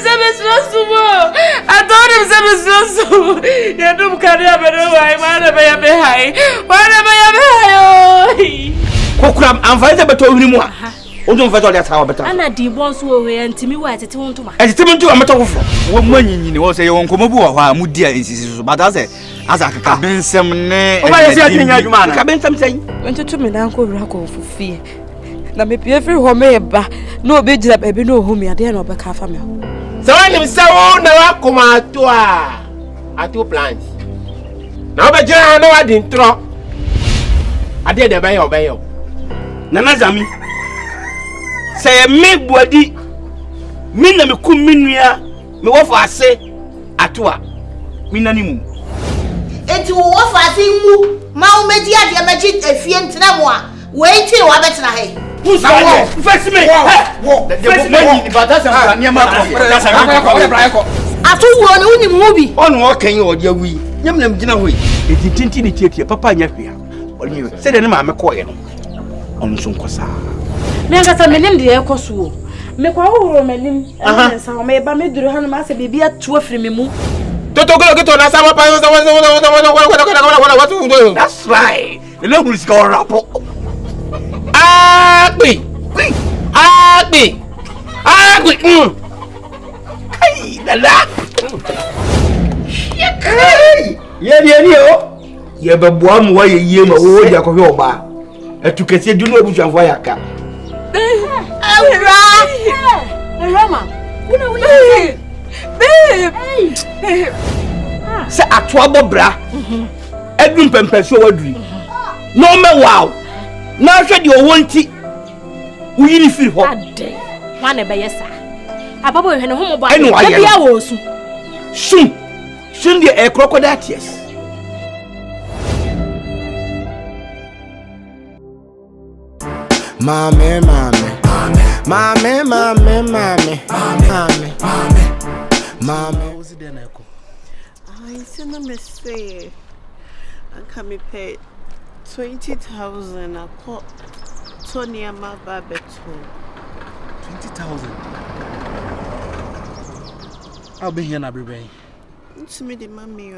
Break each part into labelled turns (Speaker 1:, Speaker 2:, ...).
Speaker 1: I told him some you do carry a better way,
Speaker 2: Kokram, I'm fighting about anymore. Don't fight all that how better.
Speaker 3: And I did once away and Timmy was at home to my.
Speaker 2: As Timmy, I'm talking for 1 million. You know, say you won't come over. Mudia insists, but as I can be some name. I can be something.
Speaker 1: Went to me, Uncle Rocco for fear. Now, maybe every home, no big up, baby, no home, I dare not back half a meal.
Speaker 4: So I'm so now come out to 2 plants. Now, but I know I didn't throw. I did obey.
Speaker 2: Nana Zami. Say me body. Me na me kuminia. Me wafu ase atwa. Me nanimu.
Speaker 5: Enti wo wafu ase mu. Ma o meji ade meji efie ntena mo a. Wait till wa betena he.
Speaker 2: Who's that? Face me. Face me.
Speaker 4: But that's a near my
Speaker 5: Atu wo ni uni mu bi.
Speaker 2: On wo kan o dia wi. Nyam nam gina hoi. Eti tinti ni tietie papa nya hwea. Oni se de ne ma me koye no. On so nkosa.
Speaker 3: Me ngasa menim de ekoso. Me kwa wo menim. Ensa o me ba me duru hanu ma se bibia tu afiri me mu.
Speaker 4: Toto go na sama pa.
Speaker 2: That's right. The level is going up.
Speaker 4: Agbi.
Speaker 2: Hey, la. Hey. Ye o. Ye be boa mu wa ye ma wo dia ko hwe oba. Etukese du no obujanfo ayaka.
Speaker 3: Rama.
Speaker 1: Babe.
Speaker 2: Se atwa bobra. Edum pempeso waduri. No me wow. Na hwe de owonti. Uyini firi ho.
Speaker 3: Ade. Wane be yesa. Ababo hwe ne homo ba.
Speaker 2: Bia
Speaker 3: wo su.
Speaker 2: Sun de a crocodile tears.
Speaker 6: Mame. What's it then, Echo?
Speaker 7: I send a message. I can pay 20,000. I call Tony and my baby too.
Speaker 6: 20,000. I'll be here now, baby.
Speaker 7: It's me the mommy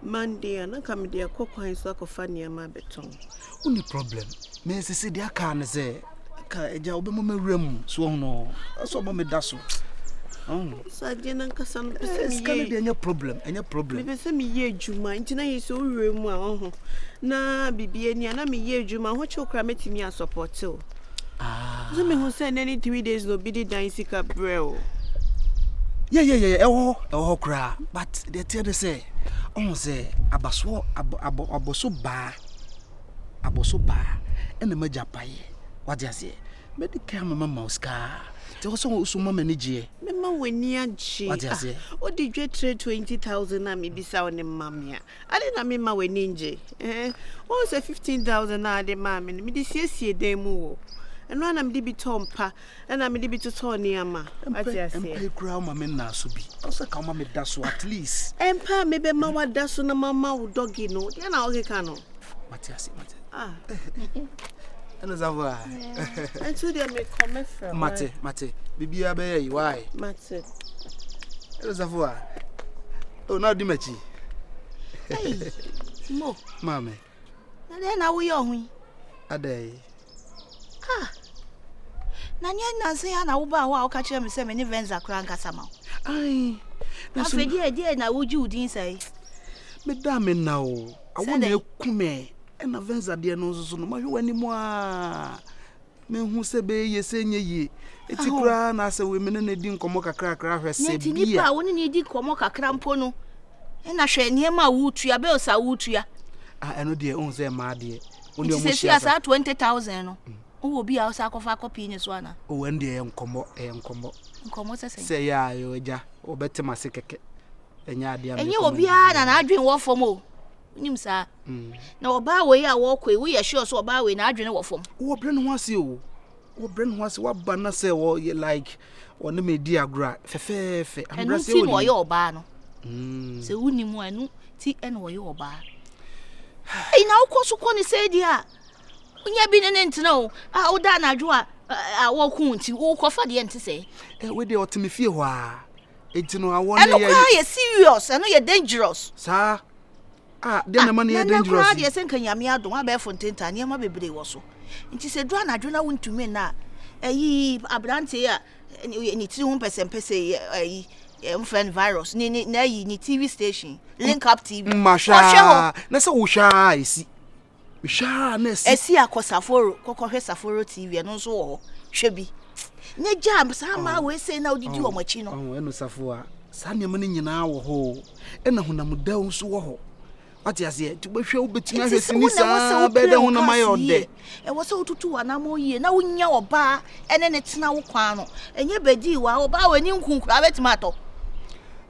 Speaker 7: Monday and I come there cocoa and so funny and my beton.
Speaker 6: Only problem. Me say dia can say ka eja obe mo room so no. So mo me daso.
Speaker 7: So I didn't kasan
Speaker 6: It's gonna be any problem.
Speaker 7: Me say me ye juma ntina ye so room a na bibi eni na me ye juma ho chokra metimi a support o. So me ho say any 3 days no be the dance ka brel.
Speaker 6: Yeah. Oh, cry. But they tell they say, say abaso ba, and the major pie. What you say? But the camera mouska. There was also mama niji.
Speaker 7: Mama when near G.
Speaker 6: What you say?
Speaker 7: What did you trade 20,000 and maybe sound in mamma? I didn't mean my ninja. What was 15,000 now the mammy? Me this year demo. And when I'm DB Tompa, and I'm DB to Tony Ama. I say,
Speaker 6: crown my men now, so be. Also, come me dasso at least.
Speaker 7: And pa maybe Mama dasso na Mama doggy no. Then I'll get cano.
Speaker 6: Matias.
Speaker 7: And as I were. And so they may come from
Speaker 6: Mate, Bibi Abbey, why?
Speaker 7: Mate.
Speaker 6: As I were. Oh, now Dimachi.
Speaker 5: Hey, Mo,
Speaker 6: Mammy.
Speaker 5: and then are we on?
Speaker 6: A day.
Speaker 5: Nanya Nancy and Auba, I'll catch him 7 events are crank as a mouth.
Speaker 6: Aye,
Speaker 5: That's a dear, now would you didn't say?
Speaker 6: Madame, now I want to come and events are dear noses no matter anymore. Men who say, be ye saying ye. It's a crown as a women and they didn't come a crack. I said, I
Speaker 5: wouldn't need come a crampono. And I shall near my wood tree, a bells are wood tree.
Speaker 6: I know dear owns there, my dear.
Speaker 5: When you say, yes, 20,000. Who will be our sarcophagus in one?
Speaker 6: Oh, when they come
Speaker 5: Come,
Speaker 6: say, ya, you or better my sick. And
Speaker 5: you will be an Adrian war for more. Nim, sir. No, by way I walk away, we are sure so by way, Adrian war from.
Speaker 6: Oh, Bren was you. Oh, Bren was what banner say, or you like, or the media gra, fe,
Speaker 5: and no tea or your bar. So, wouldn't you tea and or your bar? Hey, now, course, you can't say, dear. When you have been an ent no, how done I draw awo ku nti wo kofa de ente say
Speaker 6: we dey otimi fie ho a etino awo
Speaker 5: na ye serious and you dangerous
Speaker 6: sa de na man ye dangerous
Speaker 5: na de sen kan yame adon abefo ntenta ne ma bebre wo so nti se dro na dwona wontumi na ayi abrante a ni ti hu pese ayi friend virus ni na yi ni TV station link up TV
Speaker 6: masha na se wo sha esi sha na
Speaker 5: esi akosaforo kokohwe saforo TV no so wo hwe bi ne jam sama we say na odidi wo machi no
Speaker 6: eno safo a sa ne man nyina wo ho ena honam dawo so wo ho ati ase ti behwe obetimi ahwe sinisa be de ho na mayo de
Speaker 5: wo se otutu wa na mo yie na wonya oba ene ne tena wo kwan no enye bedi wa oba wani nkunkura betimi ato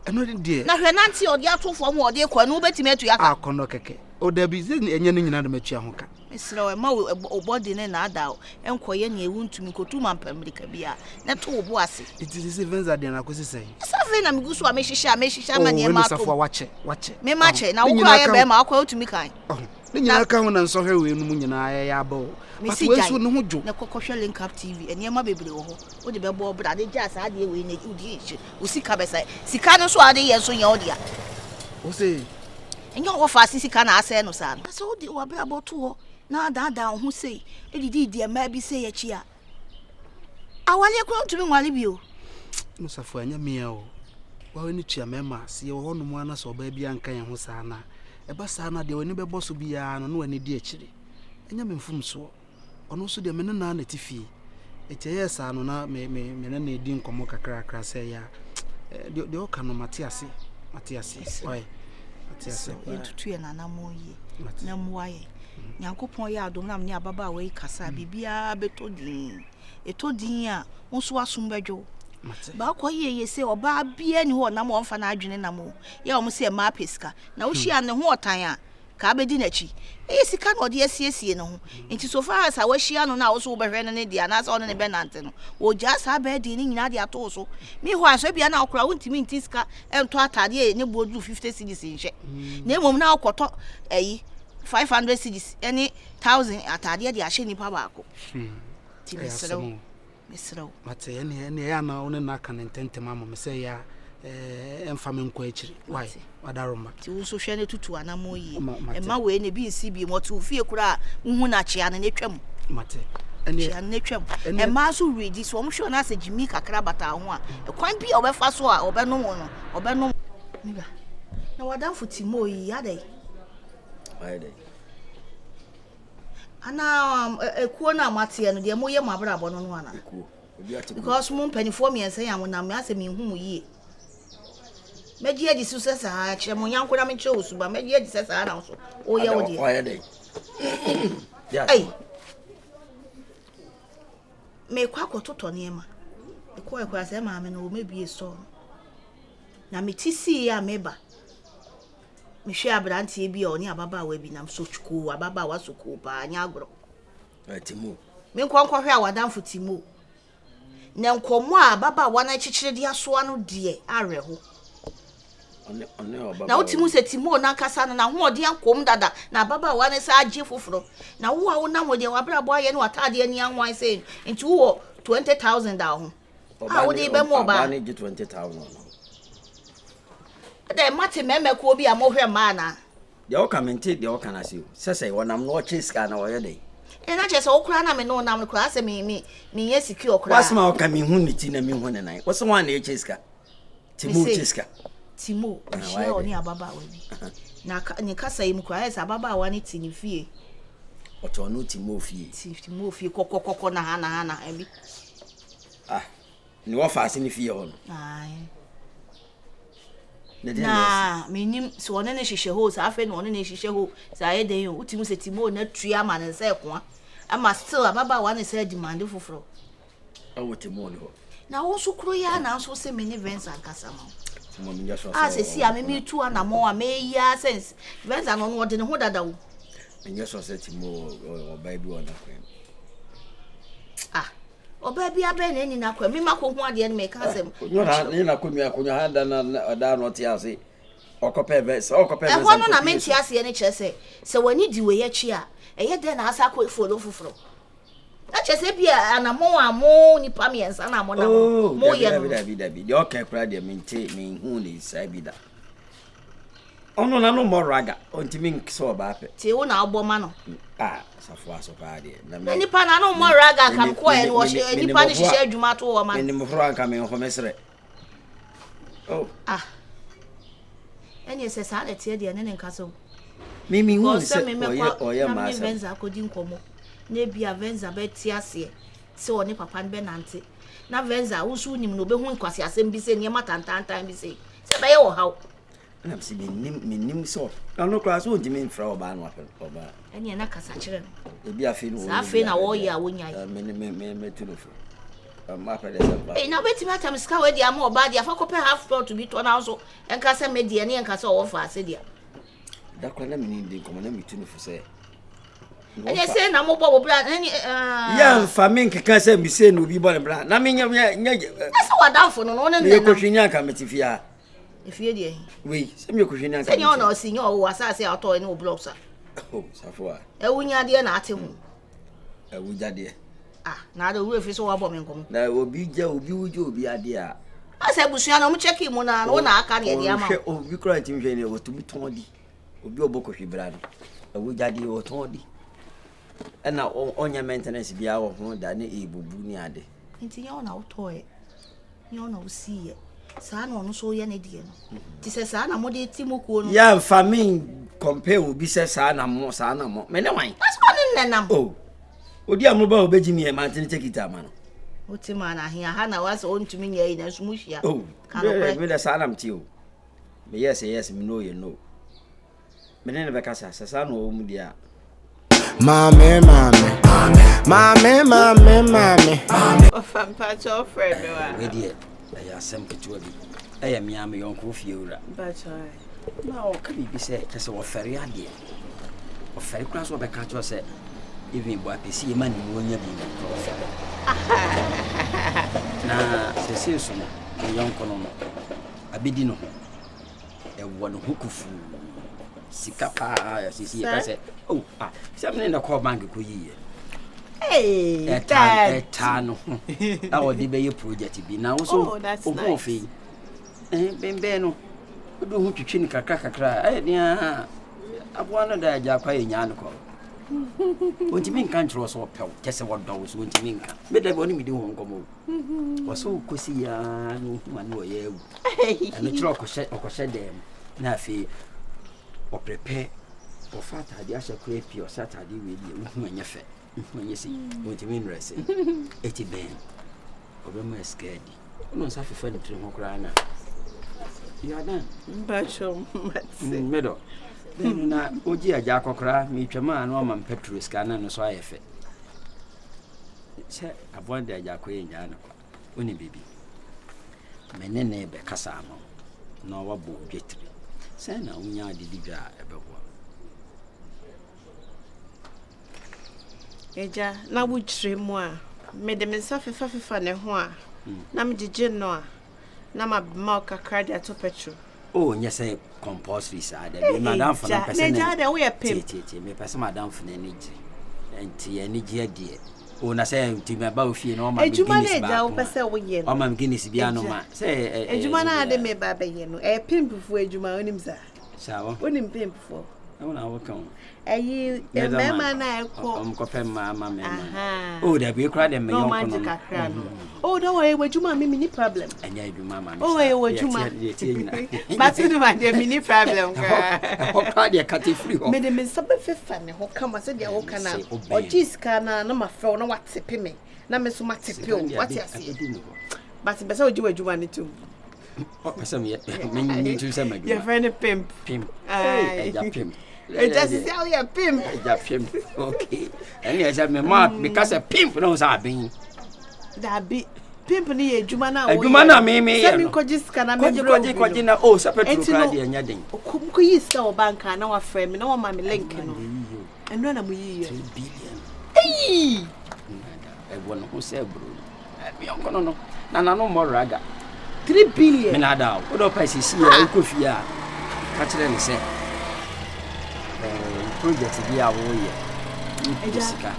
Speaker 6: eno de
Speaker 5: na hwe nanti odi atofo mo odi kwa no betimi atu aka
Speaker 6: akono keke o da bi ze enye ne nyina de matua ho ka
Speaker 5: mesra ma obodi ne na ada enkoye ne ewuntumi kotu mampamirika bia na to obo ase
Speaker 6: it is events that na kosi say
Speaker 5: safe na migusu a meshisha ma ne ma to
Speaker 6: safo wache
Speaker 5: me mache na wo kwa ye be ma akwa otumi kan
Speaker 6: ne nyina ka ho na nso hwe we nu nyina ya ba o but we so ne ho jo
Speaker 5: na kokohwe link up TV ene ma bebre wo ho wo de be bo bra de ja sa de we ne udi ichi usika be sai sika no so ade ye so nya odia
Speaker 6: o say
Speaker 5: enyo wo fa sika na ase no sa no so de wo bra bo to ho na dada ho sei edidi di ma bi sei ya chi a awale kro ntumi nwale bi o
Speaker 6: musafo anya mia o wa woni tua mema se ye ho no mu ana so ba bi anka ye ho sa na e ba sa na de woni be boso bi ya no no wani di akire anya memfum so ono so de mena na tifi eche ye sa no na me na na edi nkomo kakra kakra se ya de o kanu matiase oi matiase
Speaker 5: tutu ye na na mo yi na mo aye Nyankopon ya adom na me ababa we kasa bibia betodin etodin a wonso asum bedwo ba ko ye se oba bia ni ho na mo mfa na adwene na mo ya o mo se ma peska na wo hia ne ho otan a ka bedi na chi sika na ode asiesie ne ho enti so far as a wo hia no na wo so behwe ne dia na sa ono ne benante no wo ja sa ba di ni nyina dia to so mi ho aso bia na okura wontimi ntiska ento atade ne bodu 50 cedis nhye na emom na akoto 500 cedis any 1000 atade de ahye nipa baako ti mesro
Speaker 6: mate ene ya na one na kan ntente mama me say ya emfa me nko akiri why wadaroma
Speaker 5: ti wo so hwe ne tutu anamo yi e ma we ne bi nsi bi mo tu fie kura hu na chia ne twam
Speaker 6: mate ene
Speaker 5: chia ne twam e ma so ready so mo hwe na se jimi kakra bata ho a e kwan bi obefa so a obeno no obeno niba na wadanfo timo yi adai ana ekuo na amate no de mo ye mabrabo no no ana ekuo because mo mpanifo mi ense ya mo na me ase mi hu mu yi meji edi su sesa ha kire mo nyanko na me kire osuba meji edi sesa na so o ye wo de
Speaker 2: o ye de
Speaker 5: ai me kwa kototo ne ma ekwa ase ma me no o mebie so na me tisi ya meba me hwe abrantie bi oni ababa wa bi nam so chuku ababa wa so ko pa anya agro
Speaker 2: timo
Speaker 5: me nkwankwa hwe awadanfo timo na nkomo a ababa wa na chichire dia so anu de areho na utimu se timo na kasa na ho ode ankom dada na ababa wa na sa age foforo na wo a wo na wo de wabrabo aye na watade ani anwan se nti wo 20,000 da ho a wo de be mo ba
Speaker 2: ni 20,000
Speaker 5: de mate meme ko bi amohwe ma na
Speaker 2: de o kamente de o kana si sese wonam no chiska na wo ye de
Speaker 5: na chese okura na me no nam kura se me ye secure okura
Speaker 2: wasma o kami hu ni ti na mi hu ne nan wo so wan na chiska timo chiska
Speaker 5: timo she oni ababa wa bi na ni kasa yi mkura esa ababa wa ni ti ni fie
Speaker 2: o to no timo fie
Speaker 5: kokokoko na hana abi
Speaker 2: ni wo fa se ni fie ho no
Speaker 5: ai na minim so one ne hihye ho sa afa ne one ne hihye ho sa ye den yo utimu se timo na tua ma ne se ko ama still ababa wa ne se demand foforo
Speaker 2: awo timo ne ho
Speaker 5: na wo so kro ya na so se mini events ankasa ma
Speaker 2: timo mi yaso
Speaker 5: se si a me tu ana mo a me ya sense events ano no de ne ho dada wo
Speaker 2: mi yaso se timo o bible ona kwem
Speaker 5: oba bia be na ni na kwa mi mako hu ade ne me ka asem
Speaker 2: ni na komi akonya handa na da no ti ase okope verse
Speaker 5: e ho no na me ti ase ne kire se wani di we ye chi a e ye de na asa ko follow foforo Na chese bia anamo amo ni pa miensa na mo na mo ye no.
Speaker 2: Dabi. The okay kra de me hu ni sai bi da. Ono na no more raga. Ontimi nkso ba ape.
Speaker 5: Ti wo na agbo ma no.
Speaker 2: Ah, safo aso pa de.
Speaker 5: Na nipa na no more raga kam ko e wo nipa ni hihye adwuma to wo ma.
Speaker 2: Ni mo fro anka me ho mesre. Oh.
Speaker 5: Ah. Eni se sa na tie de ne nka so.
Speaker 2: Mimi hu
Speaker 5: se
Speaker 2: oye ma
Speaker 5: sa. Venza ko di nkomo. Na bia Venza be tie ase. Se oni papa be nante. Na Venza wo su nim no be hu nkwase asem bi se ne matantantan bi se. Se be ye wo haw.
Speaker 2: Na msi minim so. Na no class wo ntimi mfra oba no apel oba.
Speaker 5: Eni na kasa kire no.
Speaker 2: E bi afi no.
Speaker 5: Sa afi na wo ye a wonya ye.
Speaker 2: Me tulofo. Ma apel de sa.
Speaker 5: Eh na beti matam ska we dia ma oba dia fa kope half plot to be to na so. Enka se me dia ne enka se wo fa ase dia.
Speaker 2: Da kwa na mini ndi komo na mitulofo se.
Speaker 5: Eni se na mo bo bra eni
Speaker 2: ya famin keka se mi se no bi bo ne bra. Na me nya
Speaker 5: ase wadanfo no no ne
Speaker 2: ne ko hwenya ka metifia.
Speaker 5: Ifie de
Speaker 2: Wei, se me ko hwenya ka.
Speaker 5: Se nya ona osinyo o asase ato ene o blocks a.
Speaker 2: Oh, safo a.
Speaker 5: Ewunya de na ate hu.
Speaker 2: Ewuja de.
Speaker 5: Ah, na de wo fi so wa bo me nkom.
Speaker 2: Na obi ja obi wujo obi ade a.
Speaker 5: Ase busua na mo check mu na no na aka ne de ama.
Speaker 2: Obi kra ntim hwe ne otumi ton di. Obi oboko hwebra no. Ewuja de o ton di. Ena onya maintenance bia wo ho da ne ebubu ni ade.
Speaker 5: Nti nya ona utoe. Nya ona usiye. Sa na ono so ye ne die no. Ti se sa na mo de timokuo no.
Speaker 2: Ya famin compare obi se sa na mo. Me ne wan.
Speaker 5: That's one nenam.
Speaker 2: Oh. Odi amoba obejimi e mantene chekita ma no.
Speaker 5: Otima na hia ha na wase ontumi nya yi na sumu hia.
Speaker 2: Oh. Me da sa na mti o. Me yes me no you know. Me ne be kasa sa na o mu dia.
Speaker 8: Mame.
Speaker 7: Ofampa cho friend me wa.
Speaker 2: We die. Ya sem ketua bi. Eya me am yonko fie wura.
Speaker 7: Bacho.
Speaker 2: Na o ka bi se kese wo fere ade. O fere kura so be ka cho se even bo apesi e mani wo nya bi o fere. Na se so no yonko no no. Abedi no ho. E wo no hukufu. Sika pa sisi ka se oh se me na call bank ko yiye.
Speaker 7: Hey,
Speaker 2: eta no. Na wo di be ye project bi na wo so
Speaker 7: o
Speaker 2: fi. Bembe no. Odo hu twitwi ni kakra. Dia aboa no da agya kwa enya no ko. Ontimi nka ntro so pew. Kese wodo so ontimi nka. Me da boni mi di ho nkomo. Wo so kosi ya no ma no ye awu. Ano tro okoshe dem. Na fi o prepare o fata dia sha creepy o Saturday we di hu anya fe. Hu anya si. Ontimi nrese. Eti ben. Obema scared. No nsa fefa ni tire ho kra na. You are done.
Speaker 7: Bacho.
Speaker 2: Medo. Na oji aja kokra mi twema na o man petrol scanner no so ayefe. Che abonde aja koye nya na kwa. Oni bibi. Menene be kasa ama. Na wabo dwetri. Se na unya adidi bia ebebo.
Speaker 7: Eja na wuchire mu a me de mensa fefa ne ho a na me gije no a na ma kakra de ato petrol.
Speaker 2: Oh, nyese compulsory sa da bi madam for na person.
Speaker 7: Ne ja de we pim.
Speaker 2: Me person madam for na energy. Enti energy adie. O na say nti me ba ofie na o ma Guinness ba.
Speaker 7: Ejuma na ja wo pese wo ye no.
Speaker 2: O ma Guinness bia no ma. Say
Speaker 7: ejuma na de me ba ye no. Pimpufu ejuma onim sa.
Speaker 2: Sawo.
Speaker 7: Onim pimpufu.
Speaker 2: Na wo kan.
Speaker 7: Ayi mema na ekọ.
Speaker 2: Ko pem mama mema. Oh, da bi kra dem me yon kono.
Speaker 7: Oh, don't worry, ejuma me ni problem.
Speaker 2: Anya ejuma ma.
Speaker 7: Oh, ejuma. But you know my mini problem.
Speaker 2: Ho kra de kati free ho.
Speaker 7: Me de me sabe fefa ne ho kama se de ho kana. O jiska na ma frɛ na watepe me. Na me so matepe o. What you say? But be say ejuma ni too.
Speaker 2: O pese me me tu se ma.
Speaker 7: Your friend pimp.
Speaker 2: Hey, ja pimp.
Speaker 7: It just sell your pimp.
Speaker 2: Ja pimp. Okay. And yes, me ma because a pimp no sa bin.
Speaker 7: Da bi pimp ni ejuma na
Speaker 2: wo. Ejuma na me.
Speaker 7: Se mi ko jiska na me bro.
Speaker 2: Koji na oh, sa petrol card de anya den.
Speaker 7: Ko yiska o banka na wa frame na wa ma me link no. Eno na mu yi
Speaker 2: 3 billion.
Speaker 7: Hey!
Speaker 2: E won ho se bro. Me onko no. Na no more raga.
Speaker 7: 3 billion.
Speaker 2: Me na da. O do pa sisi e ko fi a. Ka kire ni se. project bi a wo ye. Ejika.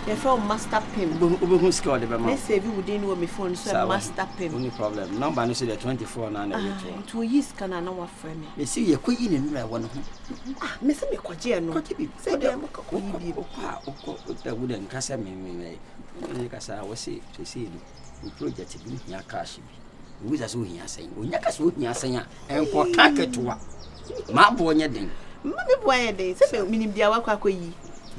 Speaker 7: You feel master pim.
Speaker 2: Who scored the Bama?
Speaker 7: Let's say you wouldn't know me phone, so master pim.
Speaker 2: Only problem. Number no say the 24 now.
Speaker 7: To years can I know friend me.
Speaker 2: Me see you quit in one.
Speaker 7: Ah, Miss me kwaje no.
Speaker 2: Say them the wooden casa me. Kasa was say to see the project be here cash. We was so here saying, when Yakas would near saying, and for tacket to what? My boy, thing.
Speaker 7: Mammy boy, they say, meaning the awakwa.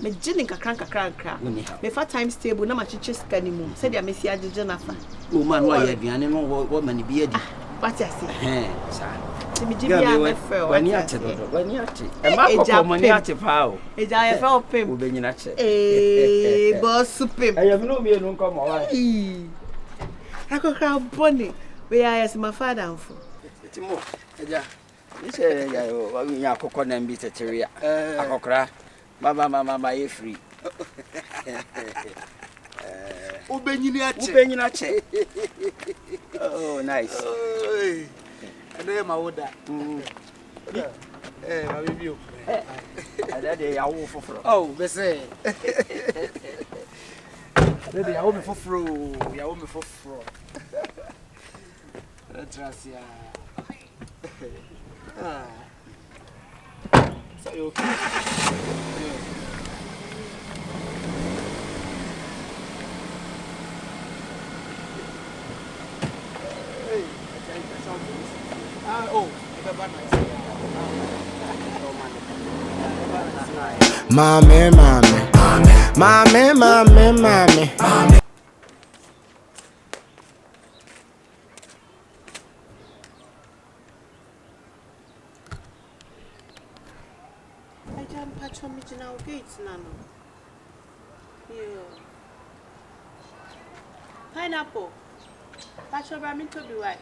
Speaker 7: Me jini kakra. Me fa time stable na machiche scanning. Said ya Messi aje Jennifer.
Speaker 2: Woman, why you be an woman be a
Speaker 7: what I say?
Speaker 2: Sir.
Speaker 7: To me, Jimmy, I'm
Speaker 2: when you're at a mark money at a pow.
Speaker 7: A giant fell pim.
Speaker 2: Be in a check.
Speaker 7: Eh, boss pim.
Speaker 2: I have no me, no come on.
Speaker 7: I could crowd bonny. Where I asked my father for.
Speaker 2: It's more. You say, I cook on and beat a terrier. I could cry. Mama, you free. Ubenyinache. Oh, nice.
Speaker 6: And then my order. My review. Oh, they say. Baby, I want me for fro. I want me for fro. That's ya. So you okay? Hey, oh,
Speaker 8: Mommy.
Speaker 7: I jump patch on me now gates, Nano. Pineapple. Patch over me to be right.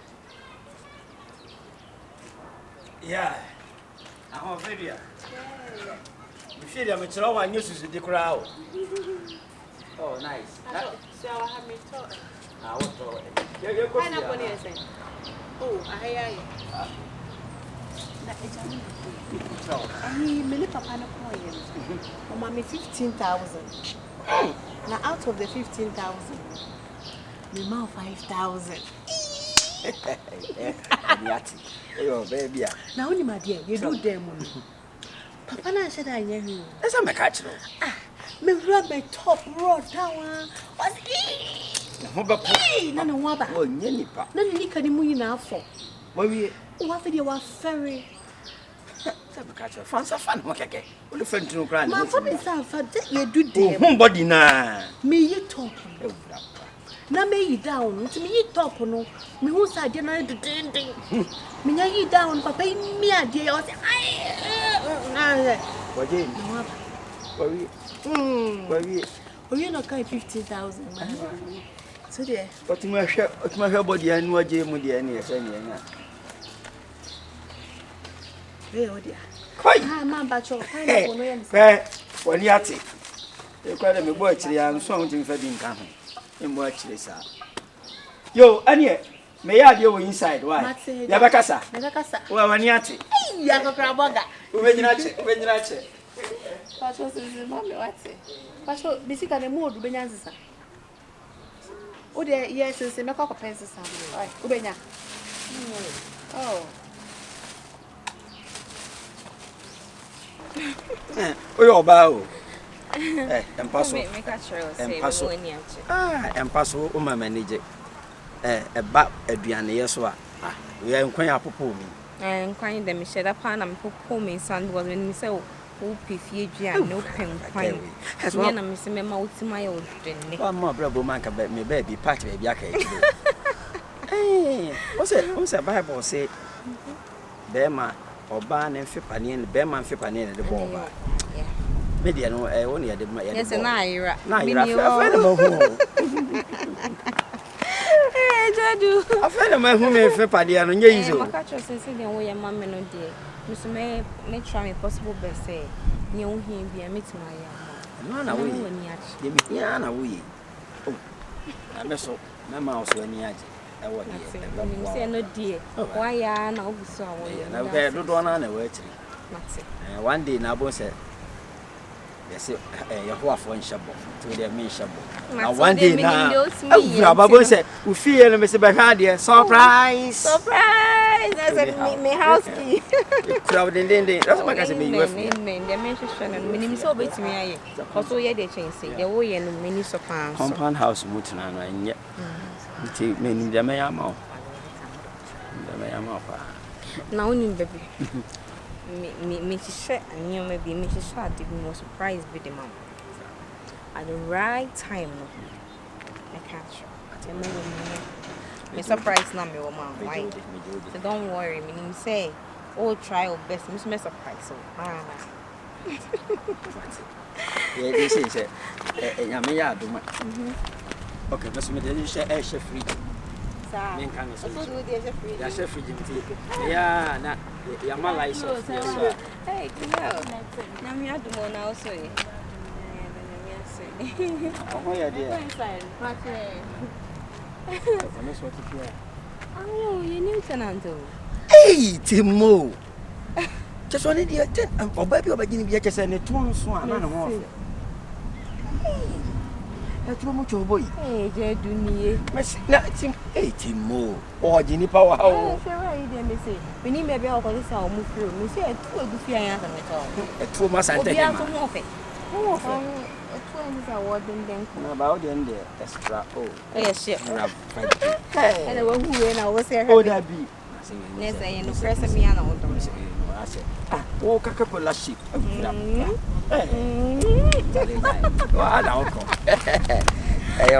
Speaker 2: Yeah. I'm a baby. You feel I'm a child and used to the crowd. Oh, nice.
Speaker 7: So I have me taught.
Speaker 2: I was
Speaker 7: Pineapple, yes. Oh, I hear you. I mean, many papa no coin. Mommy 15,000. Now out of the 15,000, me mouth 5,000.
Speaker 2: Oh, baby.
Speaker 7: Now only my dear, you do them. Papa na said I hear you.
Speaker 2: That's a catch.
Speaker 7: Me rub my top raw tower. Hey, no waba.
Speaker 2: Oh, Yenipa.
Speaker 7: No, you can move now for.
Speaker 2: What we
Speaker 7: were very.
Speaker 2: Fancy fan, okay. What the friend to cry?
Speaker 7: My family is you do them.
Speaker 2: Homebody na.
Speaker 7: Me you talk. Na me you down. To me you talk no. Me who said you know the ding. Me na you down. Papa me a dear. I say.
Speaker 2: What you? What we?
Speaker 7: Oh, you not carry 50,000. So there.
Speaker 2: But my hair body and what you would any
Speaker 7: oh dear.
Speaker 2: Quite.
Speaker 7: Man, but your pineapple.
Speaker 2: When you at it, you call me boy, and something for being coming. In watch this out. Yo, Anya, may I do inside? Why? Yabakasa. Well, when you at it,
Speaker 7: you have a craboga.
Speaker 2: when you're at it.
Speaker 7: What was his mommy? What's it? But so, Missy can move to Benyanza. Oh, dear, yes, it's a make up a pencil. Ubenya. Oh.
Speaker 2: Oh, bow. Impossible. Impossible. My manager. A bat, a Diana, yes, what? We are inquiring apple me.
Speaker 1: I inquired them, shed upon and poor me, son was when we say, oh, PFG, no pen. As one of Miss Memma to my old dinner. One more brother man can bet me, baby, party, baby. Hey, what's a Bible say? Bema or ban and Fipani and Beman Fipani and the bomb. Maybe I know only at the yes, and I a friend of mine who may Fipani and yes, my catcher says, "Way, mamma, no dear. Mr. May try possible best say, you him be a meet my young man. Yana, we. Oh, I'm so, my mouse when you I want to say no dear. Why are now so? I don't want to wait. One day, Nabo said,
Speaker 2: Yes, your wife won't shabble to their main shabble. Now, one day now, Baba said, we feel Mr. Bahadia, surprise!
Speaker 1: Surprise! That's a house key.
Speaker 2: Crowding in the that's my cousin.
Speaker 1: The mention and minimum so bit to me. Also, yeah, they change the way and mini sopan.
Speaker 2: Compound house, Mutana, and yet, meaning the Mayamo. The Mayamo.
Speaker 1: Now, baby. Me share and you maybe me share to be more surprised with the mom. At the right time, I can't show. Me surprise na me woman. Why? So don't worry. Me say, oh try your best. Me surprise so.
Speaker 2: Yeah, this is it. Yamia do my. Okay, but me dey share chef free. Men kan so. Ya chef free tea. Yeah, na ya malai so.
Speaker 1: Hey, na me adu mo na also e.
Speaker 2: Oh yeah, dear.
Speaker 1: Oh, you new tenant.
Speaker 2: Hey, Timo. Just one idiot. Oh, baby, I'm beginning to just say the two swan. I don't know. That's too much, boy.
Speaker 1: Hey, Jeduni.
Speaker 2: Tim. Hey, Timo. Oh, Jenny Power.
Speaker 1: Oh, sure, I didn't say. We need maybe I'll call this our move through. We say a two good fear at all.
Speaker 2: A two must I take him. About the end extra. Oh,
Speaker 1: yes, shit.
Speaker 2: And
Speaker 1: I was here.
Speaker 2: Oh, that be.
Speaker 1: Yes, I am pressing me on.
Speaker 2: I said, oh, Cacapola sheep. Hey,